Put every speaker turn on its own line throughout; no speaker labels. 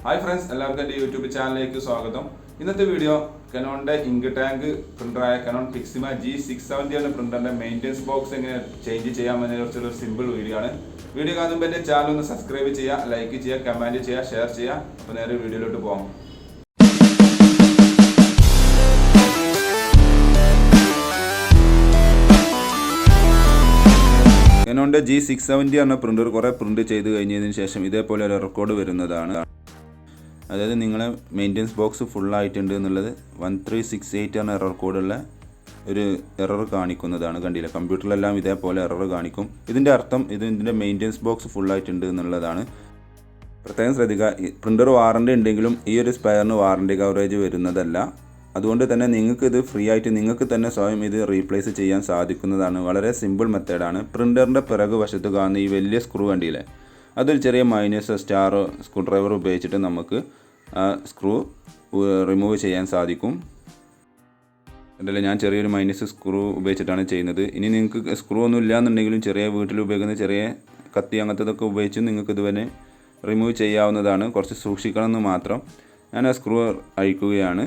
Hi friends, എല്ലാവർക്കും എൻ്റെ YouTube ചാനലിലേക്ക് സ്വാഗതം. ഇന്നത്തെ വീഡിയോ കനോണിൻ്റെ ഇങ്ക് ടാങ്ക് പ്രിൻ്ററായ കനോൺ പിക്സിമ G670 എന്ന പ്രിൻ്ററിൻ്റെ മെയിൻ്റെനൻസ് ബോക്സ് എങ്ങനെ ചേഞ്ച് ചെയ്യാമെന്നതിനെ കുറിച്ചുള്ള ഒരു സിമ്പിൾ വീഡിയോ ആണ്. വീഡിയോ കാണുമ്പോൾ എൻ്റെ ചാനൽ ഒന്ന് സബ്സ്ക്രൈബ് ചെയ്യുക, ലൈക്ക് ചെയ്യുക, കമൻറ്റ് ചെയ്യുക, ഷെയർ ചെയ്യുക. അപ്പോൾ നേരെ വീഡിയോയിലോട്ട് പോകാം. കനോണിൻ്റെ G670 എന്ന പ്രിൻ്റർ കുറേ പ്രിൻ്റ് ചെയ്ത് കഴിഞ്ഞതിന് ശേഷം ഇതേപോലെ ഒരു റെക്കോർഡ് വരുന്നതാണ്. അതായത് നിങ്ങളെ മെയിൻ്റെനൻസ് ബോക്സ് ഫുള്ളായിട്ടുണ്ട് എന്നുള്ളത് 1368 എന്ന എറർ കോഡുള്ള ഒരു എറർ കാണിക്കുന്നതാണ്. കണ്ടില്ല, കമ്പ്യൂട്ടറിലെല്ലാം ഇതേപോലെ എറർ കാണിക്കും. ഇതിൻ്റെ അർത്ഥം ഇതിൻ്റെ മെയിൻ്റെനൻസ് ബോക്സ് ഫുള്ളായിട്ടുണ്ട് എന്നുള്ളതാണ്. പ്രത്യേകം ശ്രദ്ധിക്കുക, പ്രിൻ്റർ വാറണ്ടി ഉണ്ടെങ്കിലും ഈ ഒരു സ്പെയറിന് വാറണ്ടി കവറേജ് വരുന്നതല്ല. അതുകൊണ്ട് തന്നെ നിങ്ങൾക്ക് ഇത് ഫ്രീ ആയിട്ട് നിങ്ങൾക്ക് തന്നെ സ്വയം ഇത് റീപ്ലേസ് ചെയ്യാൻ സാധിക്കുന്നതാണ്. വളരെ സിമ്പിൾ മെത്തേഡാണ്. പ്രിൻ്ററിൻ്റെ പിറകു വശത്ത് കാണുന്ന ഈ വലിയ സ്ക്രൂ കണ്ടില്ലേ, അതൊരു ചെറിയ മൈനസ് സ്റ്റാറോ സ്ക്രൂ ഡ്രൈവർ ഉപയോഗിച്ചിട്ട് നമുക്ക് സ്ക്രൂ റിമൂവ് ചെയ്യാൻ സാധിക്കും. അതല്ല, ഞാൻ ചെറിയൊരു മൈനസ് സ്ക്രൂ ഉപയോഗിച്ചിട്ടാണ് ചെയ്യുന്നത്. ഇനി നിങ്ങൾക്ക് സ്ക്രൂ ഒന്നും ഇല്ലയെന്നുണ്ടെങ്കിലും ചെറിയ വീട്ടിൽ ഉപയോഗിക്കുന്ന ചെറിയ കത്തി അങ്ങനത്തതൊക്കെ ഉപയോഗിച്ച് നിങ്ങൾക്ക് ഇതുവരെ റിമൂവ് ചെയ്യാവുന്നതാണ്. കുറച്ച് സൂക്ഷിക്കണമെന്ന് മാത്രം. ഞാൻ ആ സ്ക്രൂ അഴിക്കുകയാണ്.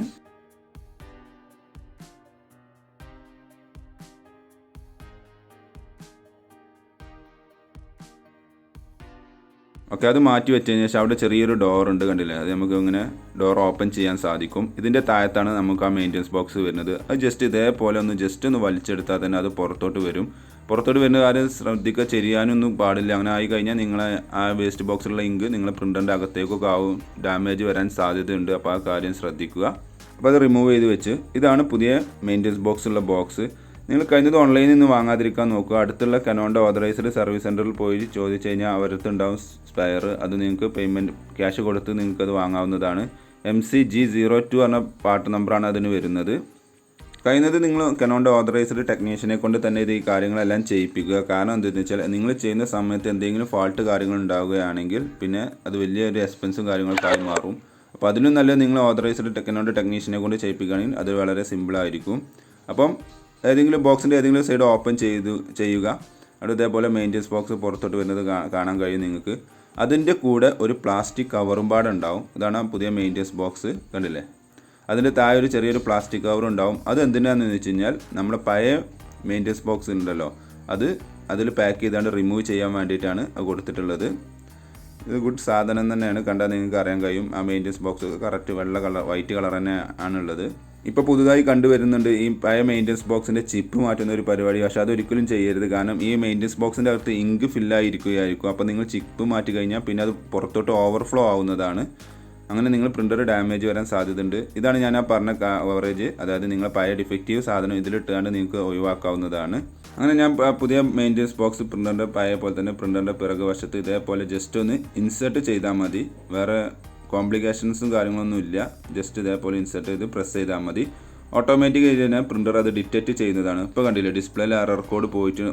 ഓക്കെ, അത് മാറ്റി വെച്ച് കഴിഞ്ഞാൽ അവിടെ ചെറിയൊരു ഡോർ ഉണ്ട്, കണ്ടില്ലേ, അത് നമുക്ക് ഇങ്ങനെ ഡോർ ഓപ്പൺ ചെയ്യാൻ സാധിക്കും. ഇതിൻ്റെ താഴത്താണ് നമുക്ക് ആ മെയിൻ്റെനൻസ് ബോക്സ് വരുന്നത്. അത് ജസ്റ്റ് ഇതേപോലെ ഒന്ന് വലിച്ചെടുത്താൽ തന്നെ അത് പുറത്തോട്ട് വരും. പുറത്തോട്ട് വരുന്ന കാര്യം ശ്രദ്ധിക്കുക, ചെരിയാനൊന്നും പാടില്ല. അങ്ങനെ ആയി കഴിഞ്ഞാൽ നിങ്ങളെ ആ വേസ്റ്റ് ബോക്സിലുള്ള ഇങ്ക് നിങ്ങളെ പ്രിൻ്ററിൻ്റെ അകത്തേക്കൊക്കെ ആവും, ഡാമേജ് വരാൻ സാധ്യതയുണ്ട്. അപ്പോൾ ആ കാര്യം ശ്രദ്ധിക്കുക. അപ്പോൾ അത് റിമൂവ് ചെയ്ത് വെച്ച്, ഇതാണ് പുതിയ മെയിൻ്റെനൻസ് ബോക്സുള്ള ബോക്സ്. നിങ്ങൾ കഴിഞ്ഞത് ഓൺലൈനിൽ നിന്ന് വാങ്ങാതിരിക്കാൻ നോക്കുക. അടുത്തുള്ള കനോണിൻ്റെ ഓതറൈസ്ഡ് സർവീസ് സെൻറ്ററിൽ പോയി ചോദിച്ചു കഴിഞ്ഞാൽ അവരടുത്തുണ്ടാവും സ്പെയർ. അത് നിങ്ങൾക്ക് പേയ്മെൻറ്റ് ക്യാഷ് കൊടുത്ത് നിങ്ങൾക്കത് വാങ്ങാവുന്നതാണ്. MCG02 എന്ന പാർട്ട് നമ്പറാണ് അതിന് വരുന്നത്. കഴിയുന്നത് നിങ്ങൾ കനോണിൻ്റെ ഓതറൈസ്ഡ് ടെക്നീഷ്യനെ കൊണ്ട് തന്നെ ഇത് ഈ കാര്യങ്ങളെല്ലാം ചെയ്യിപ്പിക്കുക. കാരണം എന്താണെന്ന് വെച്ചാൽ നിങ്ങൾ ചെയ്യുന്ന സമയത്ത് എന്തെങ്കിലും ഫാൾട്ട് കാര്യങ്ങൾ ഉണ്ടാവുകയാണെങ്കിൽ പിന്നെ അത് വലിയൊരു എക്സ്പെൻസും കാര്യങ്ങൾക്കായി മാറും. അപ്പോൾ അതിനും നല്ല നിങ്ങൾ ഓതറൈസ്ഡ് കനോണിൻ്റെ ടെക്നീഷ്യനെ കൊണ്ട് ചെയ്യിപ്പിക്കുകയാണെങ്കിൽ അത് വളരെ സിമ്പിളായിരിക്കും. അപ്പം ഏതെങ്കിലും ബോക്സിൻ്റെ ഏതെങ്കിലും സൈഡ് ഓപ്പൺ ചെയ്യുക. അവിടെ ഇതേപോലെ മെയിൻ്റെനൻസ് ബോക്സ് പുറത്തോട്ട് വരുന്നത് കാണാൻ കഴിയും നിങ്ങൾക്ക്. അതിൻ്റെ കൂടെ ഒരു പ്ലാസ്റ്റിക് കവറും പാടുണ്ടാവും. ഇതാണ് പുതിയ മെയിൻ്റെനൻസ് ബോക്സ്, കണ്ടില്ലേ. അതിൻ്റെ താഴെ ഒരു ചെറിയൊരു പ്ലാസ്റ്റിക് കവർ ഉണ്ടാവും. അത് എന്തിനാണെന്ന് വെച്ച് കഴിഞ്ഞാൽ നമ്മുടെ പഴയ മെയിൻ്റെനൻസ് ബോക്സ് ഉണ്ടല്ലോ, അത് അതിൽ പാക്ക് ചെയ്താണ്ട് റിമൂവ് ചെയ്യാൻ വേണ്ടിയിട്ടാണ് അത് കൊടുത്തിട്ടുള്ളത്. ഇത് ഗുഡ് സാധനം തന്നെയാണ്, കണ്ടാൽ നിങ്ങൾക്ക് അറിയാൻ കഴിയും. ആ maintenance box correct white colour തന്നെ ആണുള്ളത്. ഇപ്പോൾ പുതുതായി കണ്ടുവരുന്നുണ്ട് ഈ പഴയ മെയിൻ്റെനൻസ് ബോക്സിൻ്റെ ചിപ്പ് മാറ്റുന്ന ഒരു പരിപാടി. പക്ഷേ അതൊരിക്കലും ചെയ്യരുത്. കാരണം ഈ മെയിൻ്റെനൻസ് ബോക്സിൻ്റെ അകത്ത് ഇങ്ക് ഫില്ലായിരിക്കുകയായിരിക്കും. അപ്പോൾ നിങ്ങൾ ചിപ്പ് മാറ്റി കഴിഞ്ഞാൽ പിന്നെ അത് പുറത്തോട്ട് ഓവർഫ്ലോ ആവുന്നതാണ്. അങ്ങനെ നിങ്ങൾ പ്രിൻ്റർ ഡാമേജ് വരാൻ സാധ്യതയുണ്ട്. ഇതാണ് ഞാൻ ആ പറഞ്ഞ കവറേജ്. അതായത് നിങ്ങൾ പഴയ ഡിഫക്റ്റീവ് സാധനം ഇതിലിട്ടാണ്ട് നിങ്ങൾക്ക് ഒഴിവാക്കാവുന്നതാണ്. അങ്ങനെ ഞാൻ പുതിയ മെയിൻ്റെനൻസ് ബോക്സ് പ്രിൻ്ററിൻ്റെ പഴയ പോലെ തന്നെ പ്രിൻ്ററിൻ്റെ പിറകു വശത്ത് ഇതേപോലെ ജസ്റ്റ് ഒന്ന് ഇൻസേർട്ട് ചെയ്താൽ മതി. വേറെ കോംപ്ലിക്കേഷൻസും കാര്യങ്ങളൊന്നും ഇല്ല. ജസ്റ്റ് ഇതേപോലെ ഇൻസേർട്ട് ചെയ്ത് പ്രസ് ചെയ്താൽ മതി. ഓട്ടോമാറ്റിക്കായി തന്നെ പ്രിൻ്റർ അത് ഡിറ്റക്റ്റ് ചെയ്യുന്നതാണ്. ഇപ്പോൾ കണ്ടില്ലേ, ഡിസ്പ്ലേയിൽ എറർ കോഡ്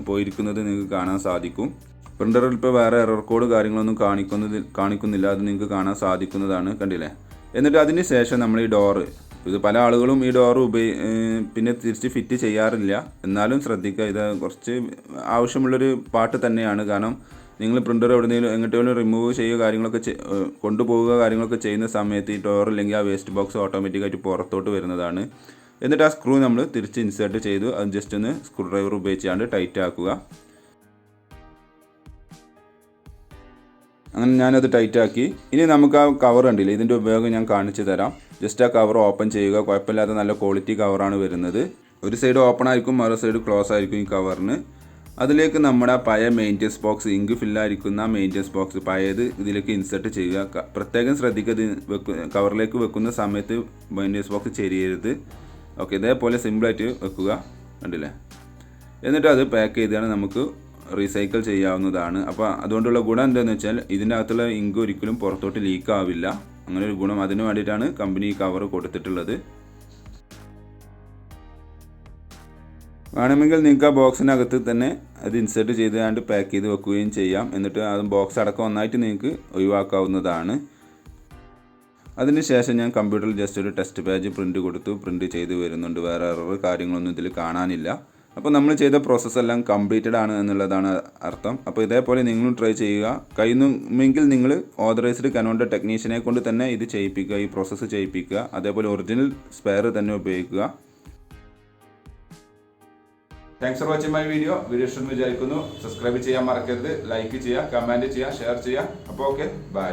പോയിരിക്കുന്നത് നിങ്ങൾക്ക് കാണാൻ സാധിക്കും. പ്രിൻ്ററിൽ ഇപ്പോൾ വേറെ എറർ കോഡ് കാര്യങ്ങളൊന്നും കാണിക്കുന്നില്ല. അത് നിങ്ങൾക്ക് കാണാൻ സാധിക്കുന്നതാണ്, കണ്ടില്ലേ. എന്നിട്ട് അതിന് ശേഷം നമ്മൾ ഈ ഡോറ്, ഇത് പല ആളുകളും ഈ ഡോറ് പിന്നെ തിരിച്ച് ഫിറ്റ് ചെയ്യാറില്ല. എന്നാലും ശ്രദ്ധിക്കുക, ഇത് കുറച്ച് ആവശ്യമുള്ളൊരു പാർട്ട് തന്നെയാണ്. കാരണം നിങ്ങൾ പ്രിൻ്റർ എവിടെയെങ്കിലും എങ്ങോട്ടെങ്കിലും റിമൂവ് ചെയ്യുക കാര്യങ്ങളൊക്കെ കൊണ്ടുപോവുക കാര്യങ്ങളൊക്കെ ചെയ്യുന്ന സമയത്ത് ഈ ഡോർ ഇല്ലെങ്കിൽ ആ വേസ്റ്റ് ബോക്സ് ഓട്ടോമാറ്റിക്കായിട്ട് പുറത്തോട്ട് വരുന്നതാണ്. എന്നിട്ട് ആ സ്ക്രൂ നമ്മൾ തിരിച്ച് ഇൻസേർട്ട് ചെയ്തു അത് ജസ്റ്റ് ഒന്ന് സ്ക്രൂ ഡ്രൈവർ ഉപയോഗിച്ചാണ്ട് ടൈറ്റ് ആക്കുക. അങ്ങനെ ഞാനത് ടൈറ്റ് ആക്കി. ഇനി നമുക്ക് ആ കവർ കണ്ടില്ലേ, ഇതിൻ്റെ ഉപയോഗം ഞാൻ കാണിച്ചു തരാം. ജസ്റ്റ് ആ കവർ ഓപ്പൺ ചെയ്യുക. കുഴപ്പമില്ലാത്ത നല്ല ക്വാളിറ്റി കവറാണ് വരുന്നത്. ഒരു സൈഡ് ഓപ്പൺ ആയിരിക്കും, മറു സൈഡ് ക്ലോസ് ആയിരിക്കും ഈ കവറിന്. അതിലേക്ക് നമ്മുടെ പഴയ മെയിൻ്റെനൻസ് ബോക്സ്, ഇങ്ക് ഫില്ലായിരിക്കുന്ന മെയിൻ്റെനൻസ് ബോക്സ് പഴയത് ഇതിലേക്ക് ഇൻസേർട്ട് ചെയ്യുക. പ്രത്യേകം ശ്രദ്ധിക്കുക, കവറിലേക്ക് വെക്കുന്ന സമയത്ത് മെയിൻ്റെനൻസ് ബോക്സ് ചെരിയരുത്. ഓക്കെ, ഇതേപോലെ സിമ്പിളായിട്ട് വെക്കുക, കണ്ടില്ലേ. എന്നിട്ട് അത് പാക്ക് ചെയ്താണ് നമുക്ക് റീസൈക്കിൾ ചെയ്യാവുന്നതാണ്. അപ്പോൾ അതുകൊണ്ടുള്ള ഗുണം എന്താണെന്ന് വെച്ചാൽ ഇതിൻ്റെ അകത്തുള്ള ഇങ്ക് ഒരിക്കലും പുറത്തോട്ട് ലീക്ക് ആവില്ല. അങ്ങനെ ഒരു ഗുണം അതിന് വേണ്ടിയിട്ടാണ് കമ്പനി ഈ കവർ കൊടുത്തിട്ടുള്ളത്. വേണമെങ്കിൽ നിങ്ങൾക്ക് ആ ബോക്സിനകത്ത് തന്നെ അത് ഇൻസേർട്ട് ചെയ്താണ്ട് പാക്ക് ചെയ്ത് വെക്കുകയും ചെയ്യാം. എന്നിട്ട് അത് ബോക്സ് അടക്കം ഒന്നായിട്ട് നിങ്ങൾക്ക് ഒഴിവാക്കാവുന്നതാണ്. അതിനുശേഷം ഞാൻ കമ്പ്യൂട്ടറിൽ ജസ്റ്റ് ഒരു ടെസ്റ്റ് പേജ് പ്രിൻ്റ് ചെയ്ത് വരുന്നുണ്ട്. വേറെ എറർ കാര്യങ്ങളൊന്നും ഇതിൽ കാണാനില്ല. അപ്പോൾ നമ്മൾ ചെയ്ത പ്രോസസ്സ് എല്ലാം കംപ്ലീറ്റഡ് ആണ് എന്നുള്ളതാണ് അർത്ഥം. അപ്പോൾ ഇതേപോലെ നിങ്ങളും ട്രൈ ചെയ്യുക. കഴിയുമെങ്കിൽ നിങ്ങൾ ഓതറൈസ്ഡ് കനോണിൻ്റെ ടെക്നീഷ്യനെ കൊണ്ട് തന്നെ ഇത് ചെയ്യിപ്പിക്കുക, ഈ പ്രോസസ്സ് ചെയ്യിപ്പിക്കുക. അതേപോലെ ഒറിജിനൽ സ്പെയർ തന്നെ ഉപയോഗിക്കുക. Thanks for watching my video ഇഷ്ടമെന്ന് വിചാരിക്കുന്നു. സബ്സ്ക്രൈബ് ചെയ്യാൻ മറക്കരുത്, ലൈക്ക് ചെയ്യുക, കമൻറ്റ് ചെയ്യുക, ഷെയർ ചെയ്യുക. അപ്പോൾ ഓക്കെ, ബൈ.